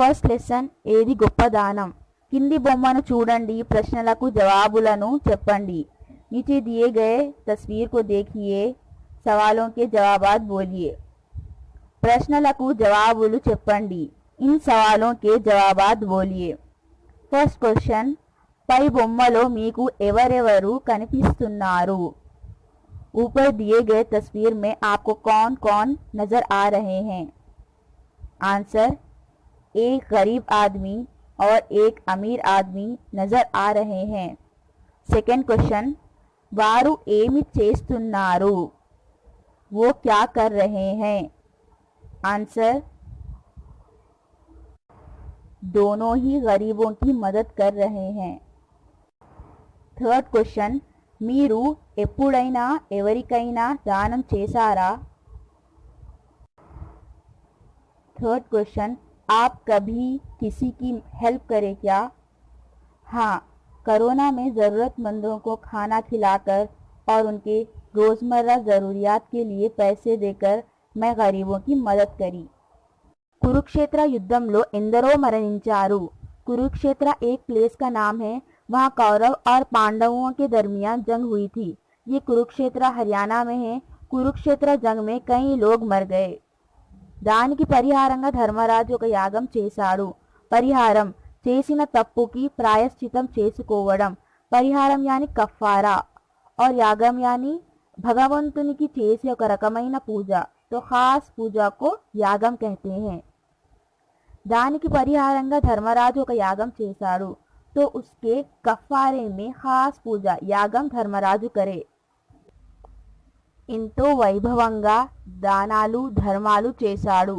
First lesson ఏది గొప్ప దానం. కింది బొమ్మను చూడండి, ప్రశ్నలకు జవాబులను చెప్పండి. नीचे दिए गए तस्वीर को देखिए, सवालों के जवाबात बोलिए. ప్రశ్నలకు జవాబులు చెప్పండి. ఇన్ సవాలోं के जवाबात बोलिए. ఫస్ట్ క్వశ్చన్, పై బొమ్మలో మీకు ఎవరెవరు కనిపిస్తున్నారు? ऊपर दिए गए तस्वीर में आपको कौन कौन नजर आ रहे हैं? आंसर, एक गरीब आदमी और एक अमीर आदमी नजर आ रहे हैं. सेकंड क्वेश्चन, वारू ఏమి చేస్తున్నారు? वो क्या कर रहे हैं? आंसर, दोनों ही गरीबों की मदद कर रहे हैं. थर्ड क्वेश्चन, మీరు ఎప్పుడైనా ఎవరికైనా దానం చేశారా? थर्ड क्वेश्चन, आप कभी किसी की हेल्प करें क्या? हाँ, कोरोना में ज़रूरतमंदों को खाना खिलाकर और उनके रोज़मर्रा ज़रूरियात के लिए पैसे देकर मैं गरीबों की मदद करी. कुरुक्षेत्र युद्धंलो ఎందరో మరణించారు. कुरुक्षेत्र एक प्लेस का नाम है. वहाँ कौरव और पांडवों के दरमियान जंग हुई थी. ये कुरुक्षेत्र हरियाणा में है. कुरुक्षेत्र जंग में कई लोग मर गए. దానికి పరిహారంగా ధర్మరాజు ఒక యాగం చేశాడు. పరిహారం, చేసిన తప్పుకి ప్రాయశ్చితం చేసుకోవడం. పరిహారం యాని కఫారా और యాగం యాని భగవంతునికి చేసే ఒక రకమైన పూజ. तो खास पूजा को యాగం कहते हैं. దానికి పరిహారంగా ధర్మరాజు ఒక యాగం చేశాడు. तो उसके कफारे में खास पूजा యాగం ధర్మరాజు करे. ఎంతో వైభవంగా దానాలు ధర్మాలు చేశాడు.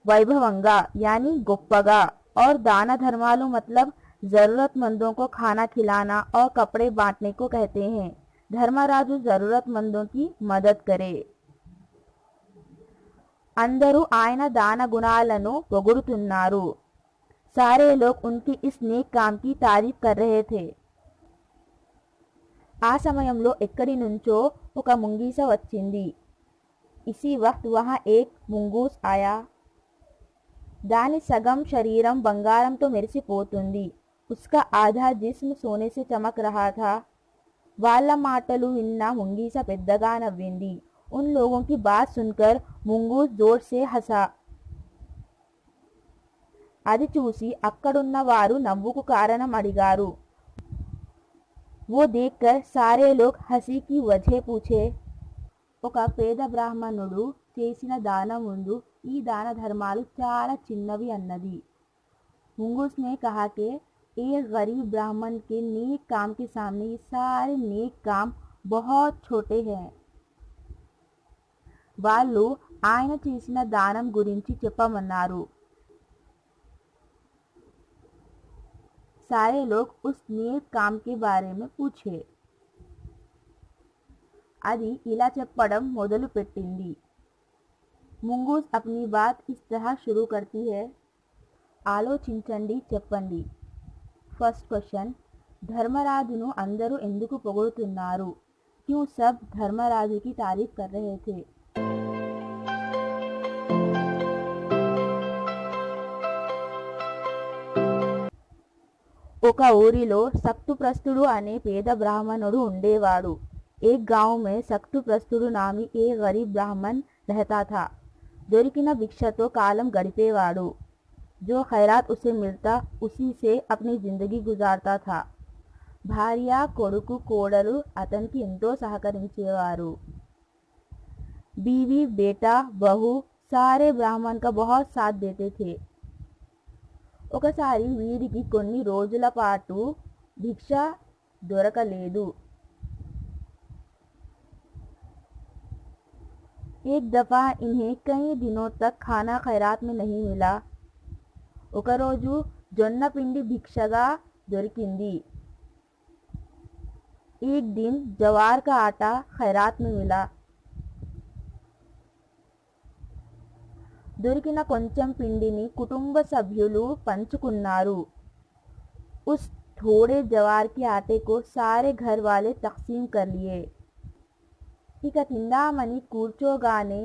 వైభవంగా यानी గొప్పగా और दान धर्मालु मतलब जरूरतमंदों को खाना खिलाना और कपड़े बांटने को कहते हैं. धर्मराजु जरूरतमंदों की मदद करे. అందరూ ఆయన దాన గుణాలను పొగుడుతున్నారు. सारे लोग उनकी इस नेक काम की तारीफ कर रहे थे. ఆ సమయంలో ఎక్కడి నుంచో ఒక ముంగీస వచ్చింది. इसी वक्त वहाँ एक ముంగూస్ ఆయా. దాని సగం శరీరం బంగారంతో మెరిసిపోతుంది. उसका आधा जिस्म सोने से चमक रहा था. వాళ్ళ మాటలు విన్న ముంగీస పెద్దగా నవ్వింది. उन लोगों की बात सुनकर ముంగూస్ जोर से हंसा. అది చూసి అక్కడున్న వారు నవ్వుకు కారణం అడిగారు. वो देखकर सारे लोग हंसी की वजह पूछे. ఒక పేద బ్రాహ్మణుడు చేసిన దానం ముందు ఈ దాన ధర్మాలు చాలా చిన్నవి అన్నది. ముంగూస్ ने कहा कि एक गरीब ब्राह्मण के नेक काम के सामने ये सारे नेक काम बहुत छोटे हैं. వాళ్ళు ఆయన చేసిన దానం గురించి చెప్పమన్నారు. सारे लोग उस नेक काम के बारे में पूछे. అది ఇలా చెప్పడం మొదలు పెట్టింది. ముంగూస్ अपनी बात इस तरह शुरू करती है. ఆలోచించండి, చెప్పండి. ఫస్ట్ క్వశ్చన్, ధర్మరాజును అందరూ ఎందుకు పొగుడుతున్నారు? क्यों सब धर्मराजु की तारीफ कर रहे थे? ఒక ఊరిలో సక్తుప్రస్తుడు అనే పేద బ్రాహ్మణుడు ఉండేవాడు. एक गांव में सक्तुप्रस्तुడు नामी एक गरीब ब्राह्मण रहता था. దొరికిన భిక్షతో కాలం గడిపేవాడు. जो खैरात उसे मिलता उसी से अपनी जिंदगी गुजारता था. భార్య, కొడుకు, కోడలు అతనికి ఎంతో సహకరించేవారు. बीवी, बेटा, बहू सारे ब्राह्मण का बहुत साथ देते थे. ఒకసారి వీరికి కొన్ని రోజుల పాటు భిక్ష దొరకలేదు. एक दफ़ा इन्हें कई दिनों तक खाना खैरात में नहीं मिला. ఒక రోజు జొన్న పిండి భిక్షగా దొరికింది. एक दिन जवार का आटा खैरात में मिला. దొరికిన కొంచెం పిండిని కుటుంబ సభ్యులు పంచుకున్నారు. उस थोड़े जवार के आटे को सारे घर वाले तकसीम कर लिए. ఇక తిందామని కూర్చోగానే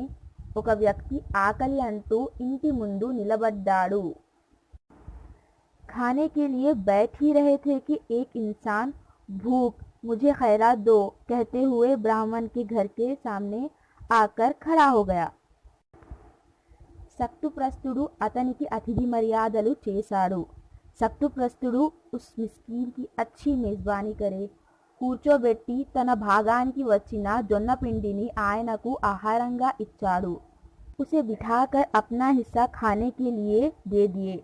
ఒక వ్యక్తి ఆకలి అంటూ ఇంటి ముందు నిలబడ్డాడు. खाने के लिए बैठ ही रहे थे कि एक इंसान भूख, मुझे खैरात दो कहते हुए ब्राह्मण के घर के सामने आकर खड़ा हो गया. సక్తుప్రస్తుడు అతనికి అతిథి మర్యాదలు చేశాడు. సక్తుప్రస్తుడు ఉస్ మిస్కీన్ కి అచ్చి మేజ్బానీ करे కూర్చోబెట్టి తన భాగానికి వచ్చిన జొన్న పిండిని ఆయనకు ఆహారంగా ఇచ్చాడు. उसे बिठाकर अपना हिस्सा खाने के लिए दे दिए.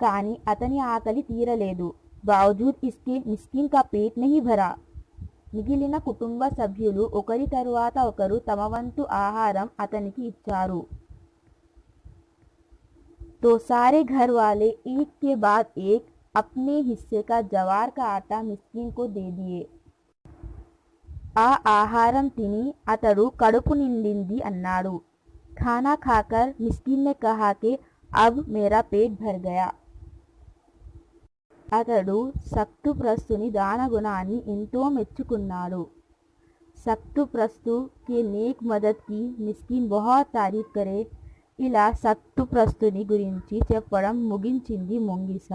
కానీ అతని ఆకలి తీరలేదు. బావజూద్ ఇస్కే మిస్కిన్ కా పేట్ నహీ భరా. మిగిలిన కుటుంబ సభ్యులు ఒకరి తరువాత ఒకరు తమ వంతు ఆహారం అతనికి ఇచ్చారు. तो सारे घर वाले एक के बाद एक अपने हिस्से का जवार का आटा मिस्किन को दे दिए. ఆ ఆహారం తిని అతడు కడుపు నిండింది అన్నాడు. खाना खाकर मिस्किन ने कहा कि अब मेरा पेट भर गया. అతడు సక్తుప్రస్తుని దానగుణాన్ని ఎంతో మెచ్చుకున్నాడు. సక్తుప్రస్తు కే నేక్ మదద్ కి మిస్కిన్ బహుత్ తారీఫ్ करे. ఇలా సక్తుప్రస్తుని గురించి చెప్పడం ముగించింది ముంగిస.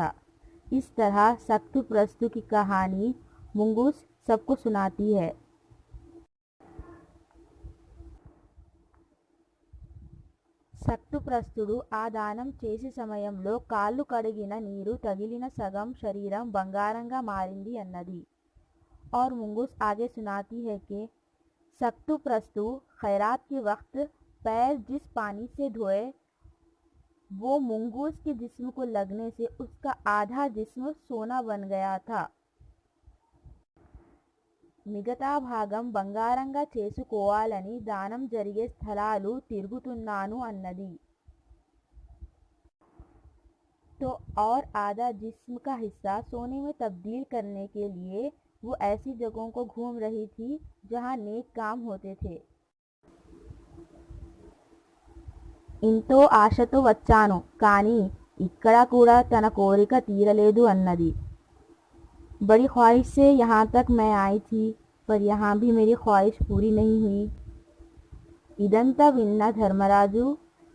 इस तरह సక్తుప్రస్తు की कहानी ముంగూస్ सबको सुनाती है. సక్తుప్రస్తుడు ఆ దానం చేసే సమయంలో కాళ్ళు కడిగిన నీరు తగిలిన సగం శరీరం బంగారంగా మారింది అన్నది. और मुंगूस आगे सुनाती है कि सक्तुप्रस्तु खैरात के वक्त पैर जिस पानी से धोए वो मुंगूस के जिस्म को लगने से उसका आधा जिस्म सोना बन गया था. మిగతా భాగం బంగారంగా చేసుకోవాలని దానం జరిగే స్థలాలు తిరుగుతున్నాను అన్నది. तो और आधा जिस्म का हिस्सा सोने में तब्दील करने के लिए वो ऐसी जगहों को घूम रही थी जहाँ नेक काम होते थे. ఇంతో ఆశతో వచ్చాను కానీ ఇక్కడ కూడా తన కోరిక తీరలేదు అన్నది. बड़ी ख्वाहिश से यहाँ तक मैं आई थी पर यहाँ भी मेरी ख्वाहिश पूरी नहीं हुई. ఇదంతా విన్న ధర్మరాజు,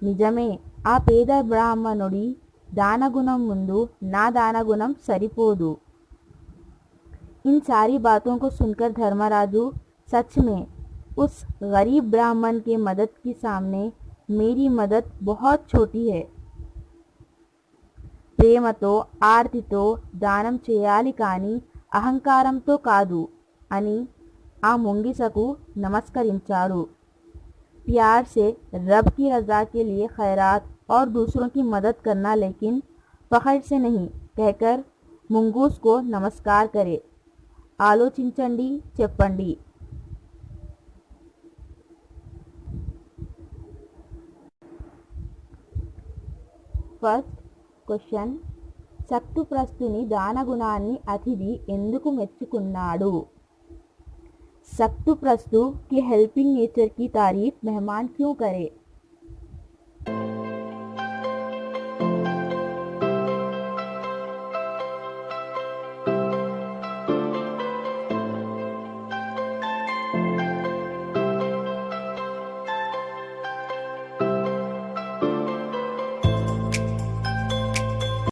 నిజమే, ఆ పేద బ్రాహ్మణుడి దానగుణం ముందు నా దానగుణం సరిపోదు. इन सारी बातों को सुनकर धर्मराजू, सच में उस गरीब ब्राह्मण के मदद के सामने मेरी मदद बहुत छोटी है. ప్రేమతో ఆర్తితో దానం చేయాలి కానీ అహంకారంతో కాదు అని ఆ ముంగిసకు నమస్కరించాడు. प्यार से रब की रज़ा के लिए खैरात और दूसरों की मदद करना लेकिन फखर से नहीं कहकर ముంగూస్ को नमस्कार करे. ఆలోచించండి, చెప్పండి. ఫస్ట్ క్వశ్చన్, సక్తుప్రస్తుని దానగుణాన్ని అతిథి ఎందుకు మెచ్చుకున్నాడు? సక్తుప్రస్తు की हेल्पिंग नेचर की तारीफ मेहमान क्यों करे?